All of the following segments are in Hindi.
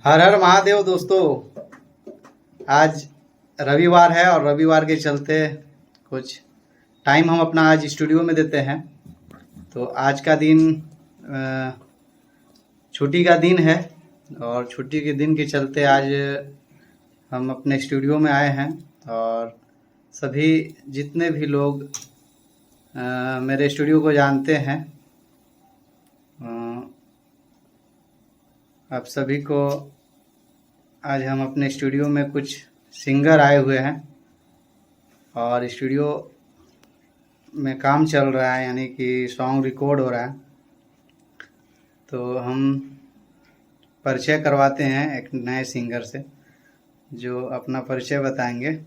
हर हर महादेव दोस्तों। आज रविवार है और रविवार के चलते कुछ टाइम हम अपना आज स्टूडियो में देते हैं। तो आज का दिन छुट्टी का दिन है और छुट्टी के दिन के चलते आज हम अपने स्टूडियो में आए हैं और सभी जितने भी लोग मेरे स्टूडियो को जानते हैं आप सभी को आज हम अपने स्टूडियो में कुछ सिंगर आए हुए हैं और स्टूडियो में काम चल रहा है, यानी कि सॉन्ग रिकॉर्ड हो रहा है। तो हम परिचय करवाते हैं एक नए सिंगर से जो अपना परिचय बताएंगे।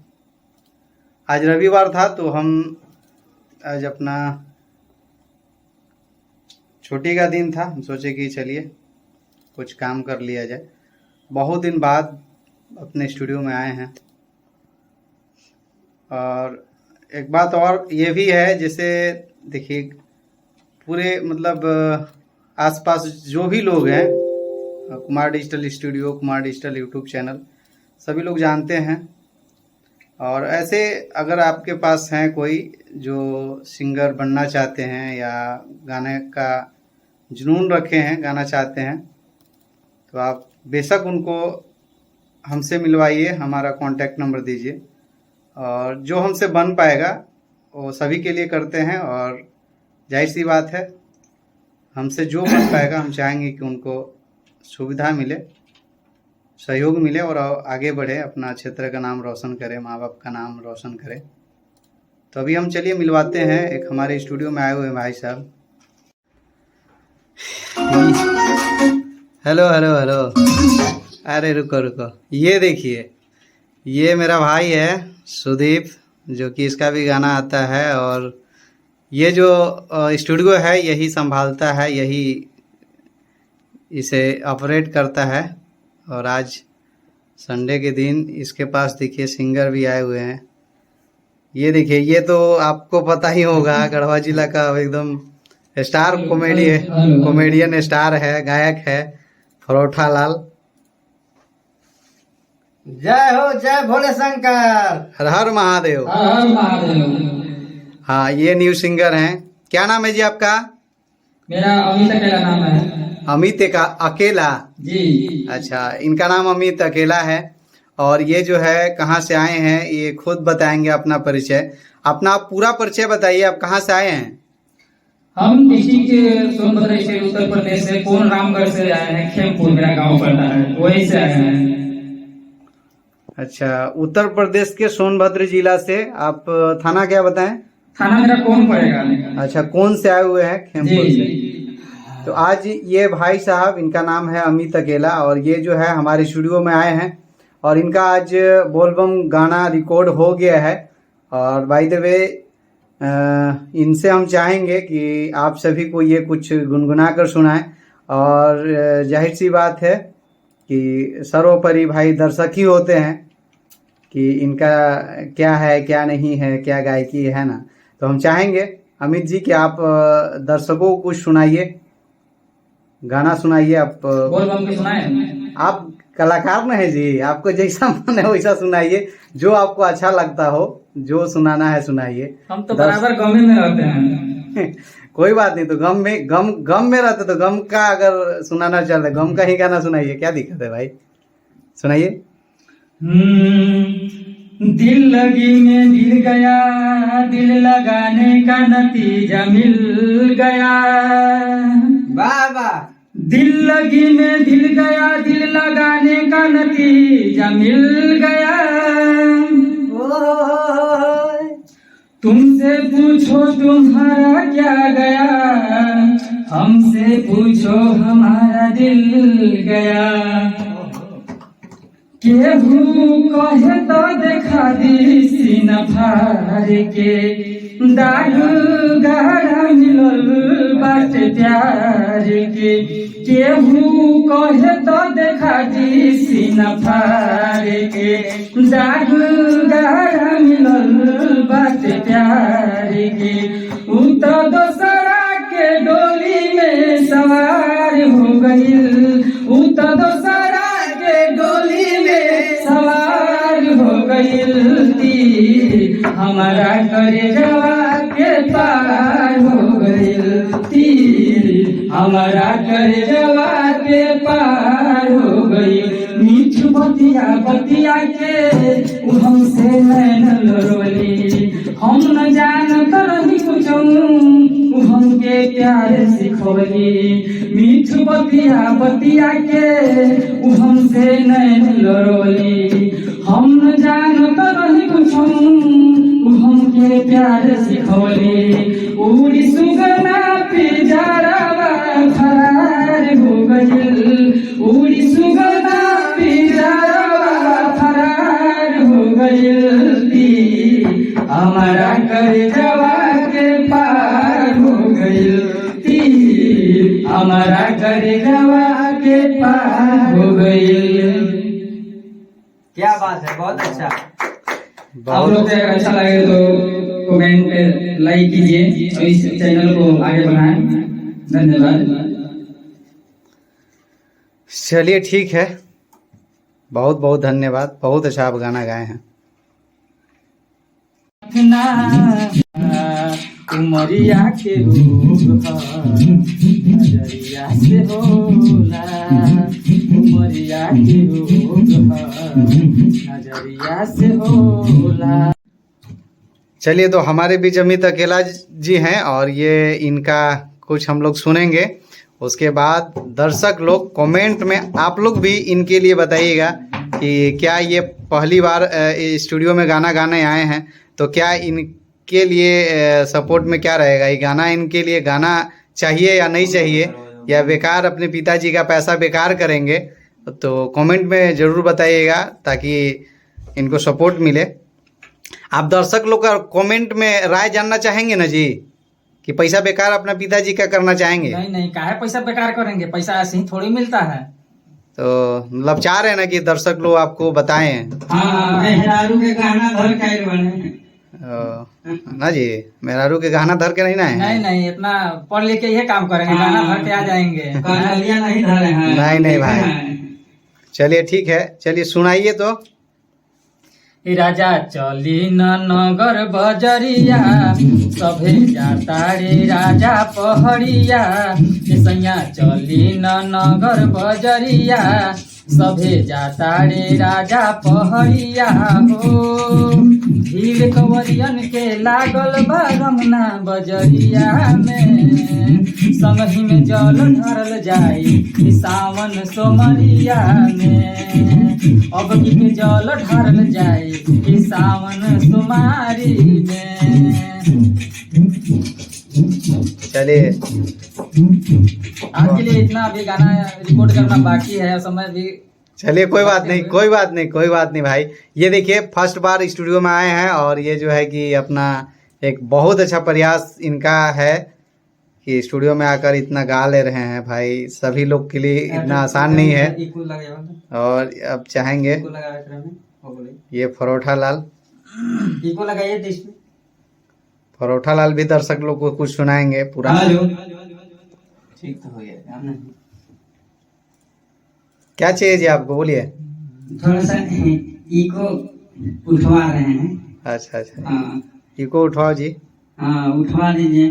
आज रविवार था तो हम आज अपना छुट्टी का दिन था, हम सोचे कि चलिए कुछ काम कर लिया जाए। बहुत दिन बाद अपने स्टूडियो में आए हैं और एक बात और ये भी है, जैसे देखिए पूरे मतलब आसपास जो भी लोग हैं Kumar digital studio, Kumar digital YouTube channel सभी लोग जानते हैं। और ऐसे अगर आपके पास हैं कोई जो सिंगर बनना चाहते हैं या गाने का जुनून रखे हैं, गाना चाहते हैं, तो आप बेशक उनको हमसे मिलवाइए, हमारा कांटेक्ट नंबर दीजिए और जो हमसे बन पाएगा वो सभी के लिए करते हैं। और जाहिर सी बात है हमसे जो बन पाएगा हम चाहेंगे कि उनको सुविधा मिले, सहयोग मिले और आगे बढ़े, अपना क्षेत्र का नाम रोशन करे, माँ बाप का नाम रोशन करे। तो अभी हम चलिए मिलवाते हैं एक हमारे स्टूडियो में आए हुए भाई साहब। हेलो हेलो हेलो, अरे रुको रुको, ये देखिए ये मेरा भाई है सुदीप, जो कि इसका भी गाना आता है और ये जो स्टूडियो है यही संभालता है, यही इसे ऑपरेट करता है। और आज संडे के दिन इसके पास देखिए सिंगर भी आए हुए हैं। ये देखिए, ये तो आपको पता ही होगा, गढ़वा जिला का एकदम स्टार कॉमेडियन स्टार है, गायक है फरोठा लाल। जय हो, जय भोले शंकर, हर हर महादेव। हर महादेव। हाँ, ये न्यू सिंगर हैं। क्या नाम है जी आपका? मेरा अमित अकेला नाम है। अमित का अकेला जी। अच्छा, इनका नाम अमित अकेला है। और ये जो है कहाँ से आए हैं ये खुद बताएंगे अपना परिचय। अपना पूरा परिचय बताइए, आप कहाँ से आए हैं? हम डिस्ट्रिक्ट सोनभद्र स्टेट उत्तर प्रदेश से कोन रामगढ़ से आए हैं। खेमपुर मेरा गांव पड़ता है, वहीं से आए हैं। अच्छा, उत्तर प्रदेश के सोनभद्र जिला से। आप थाना क्या बताएं? थाना मेरा कौन पड़ेगा। अच्छा, कौन से आए हुए हैं? खेमपुर से। तो आज ये भाई साहब, इनका नाम है अमित अकेला और ये जो है हमारे स्टूडियो में आए हैं और इनका आज बोलबम गाना रिकॉर्ड हो गया है। और बाय द वे इनसे हम चाहेंगे कि आप सभी को ये कुछ गुनगुना कर सुनाएं। और जाहिर सी बात है कि सर्वोपरि भाई दर्शक ही होते हैं कि इनका क्या है क्या नहीं है, क्या गायकी है ना। तो हम चाहेंगे अमित जी कि आप दर्शकों को कुछ सुनाइए, गाना सुनाइए। आप बोलबम के सुनाए। आप कलाकार न है जी, आपको जैसा मन है वैसा सुनाइए, जो आपको अच्छा लगता हो, जो सुनाना है सुनाइए। हम तो बराबर गम में रहते हैं। कोई बात नहीं, तो गम में रहते तो गम का अगर सुनाना चाहते गम का ही गाना सुनाइए, क्या दिक्कत है भाई, सुनाइए। दिल लगी में दिल गया, दिल लगाने का नतीजा मिल गया। वाह वाह। दिल लगी में दिल गया, दिल लगाने का नतीजा मिल गया। तुमसे पूछो तुम्हारा क्या गया, हमसे पूछो हमारा दिल गया। केहू कहे तो देखा दी सीना फाड़ के, दाग गहरा मिलल बाट प्यार के। केहू कहे तो देखा दी सीना फाड़ के, दाग गहरा मिलल बाट प्यार के। उ तो दोसरा के डोली में सवार हो गई, उ तो दोसरा के सवार हो गइल तीर हमारा करे जवा के पार हो गइल तीर हमारा करे जवा के पार हो गइल मीठ बतिया बतिया के उ हमसे नैन लड़वली हम न जानत रही कुछ उ हमके प्यार सिखवली मीठ बतिया बतिया के उ हमसे नैन लड़वली हम न जानत रही कुछ उ हमके प्यार सिखवली उड़ी सुगना पिंजरावा फरार हो गइल उड़ी सुगना पिंजरावा फरार हो गइल तीर हमारा कर जवा के पार हो गइल तीर हमारा कर जवा के पार हो गइल। क्या बात है, बहुत अच्छा। आप लोग को अगर अच्छा लगे तो कमेंट लाइक कीजिए और इस चैनल को आगे बढ़ाएं। धन्यवाद। चलिए ठीक है, बहुत बहुत धन्यवाद, बहुत अच्छा आप गाना गाए हैं। उमरिया के रूप नजरिया से होला उमरिया के रूप नजरिया से होला। चलिए, तो हमारे बीच अमित अकेला जी हैं और ये इनका कुछ हम लोग सुनेंगे। उसके बाद दर्शक लोग कमेंट में आप लोग भी इनके लिए बताइएगा कि क्या ये पहली बार स्टूडियो में गाना गाने आए हैं, तो क्या इनके लिए सपोर्ट में क्या रहेगा, ये गाना इनके लिए गाना चाहिए या नहीं चाहिए, या बेकार अपने पिताजी का पैसा बेकार करेंगे, तो कमेंट में ज़रूर बताइएगा ताकि इनको सपोर्ट मिले। आप दर्शक लोग का कमेंट में राय जानना चाहेंगे ना जी, कि पैसा बेकार अपना पिताजी का करना चाहेंगे? नहीं नहीं, काहे पैसा बेकार करेंगे, पैसा ऐसे ही थोड़ी मिलता है। तो मतलब चाह रहे हैं ना कि दर्शक लोग आपको बताएं। हाँ, मेहरारू के गाना धर के बने ना जी, मेहरारू के गाना धर के नहीं ना है? नहीं नहीं, इतना पढ़ लिख के ये काम करेंगे, गाना धर के आ जाएंगे। नहीं धरे हैं। नहीं नहीं भाई, चलिए ठीक है, चलिए सुनाइए तो। राजा चली न नगर बजरिया सभे जाता रे राजा पहड़िया सैया चली न नगर बजरिया सभे जाता रे राजा पहड़िया हो भीड़ कंवरियन के लागल बा रमना बजरिया में संगही में जल ढरल जाई सावन सोमरिया में अब की जल ढरल जाई सावन सोमारी में। चलिए, आज के लिए इतना, अभी गाना रिकॉर्ड करना बाकी है, समय भी। चलिए कोई बात नहीं, कोई बात नहीं, कोई बात नहीं भाई। ये देखिए फर्स्ट बार स्टूडियो में आए हैं और ये जो है कि अपना एक बहुत अच्छा प्रयास इनका है कि स्टूडियो में आकर इतना गा ले रहे हैं भाई। सभी लोग के लिए इतना आसान नहीं है और अब चाहेंगे ये फरोठा लाल, फरोठा लाल भी दर्शक लोग को कुछ सुनाएंगे पूरा। ठीक तो हो गया। क्या चाहिए जी आपको, बोलिए। थोड़ा सा इको उठवा रहे हैं। अच्छा अच्छा, हाँ इको उठवाओ जी। हाँ, उठवा दीजिए।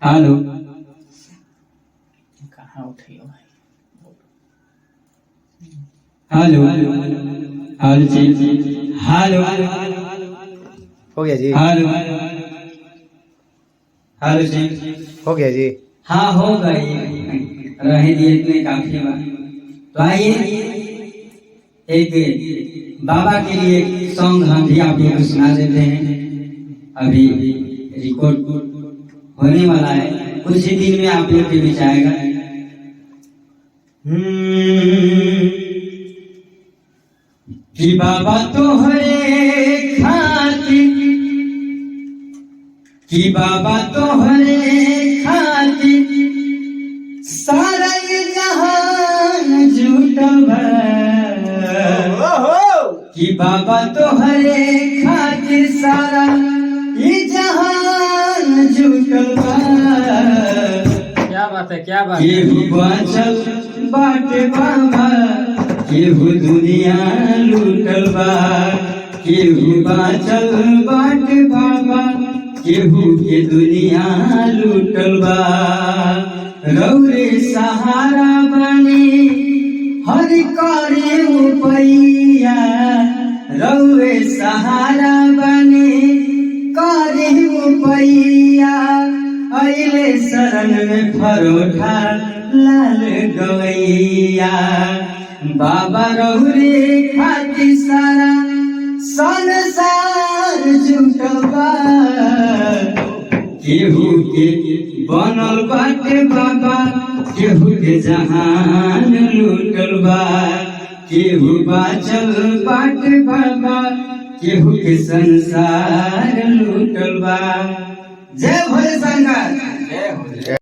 हेलो, कहाँ उठेगा भाई? हेलो हेलो हेलो हो गया जी, हेलो हेलो जी, हो गया जी। हाँ हो गई, रह दिए इतने काफी बार। तो आइए एक बाबा के लिए सॉन्ग हम भी आप लोगों को सुना देते हैं। अभी रिकॉर्ड होने वाला है, कुछ ही दिन में आप लोग के बीच आएगा। कि बाबा तोहरे खातिर, कि बाबा तोहरे खातिर सारा ये जहान झूठल बा। कि बाबा तोहरे खातिर सारा ये जहान झूठल बा। क्या बात है, क्या बात है। ये भी बाचल बाटे बाबा, केहू दुनिया लूटल बा, केहू बाचल बाट बाबा, केहू के दुनिया लूटल बा। रौरे सहारा बनी हर करे उपैया, रौरे सहारा बनी करे उपैया। अइले शरण में फरोठा लाल गवैया, बाबा रौरे खातिर सारा संसार जुटल बा। केहू के बनल बाटे बाबा, केहू के जहान लूटल बा, केहू बाचल बाटे बाबा, केहू के संसार लूटल बा। जय भोले शंकर।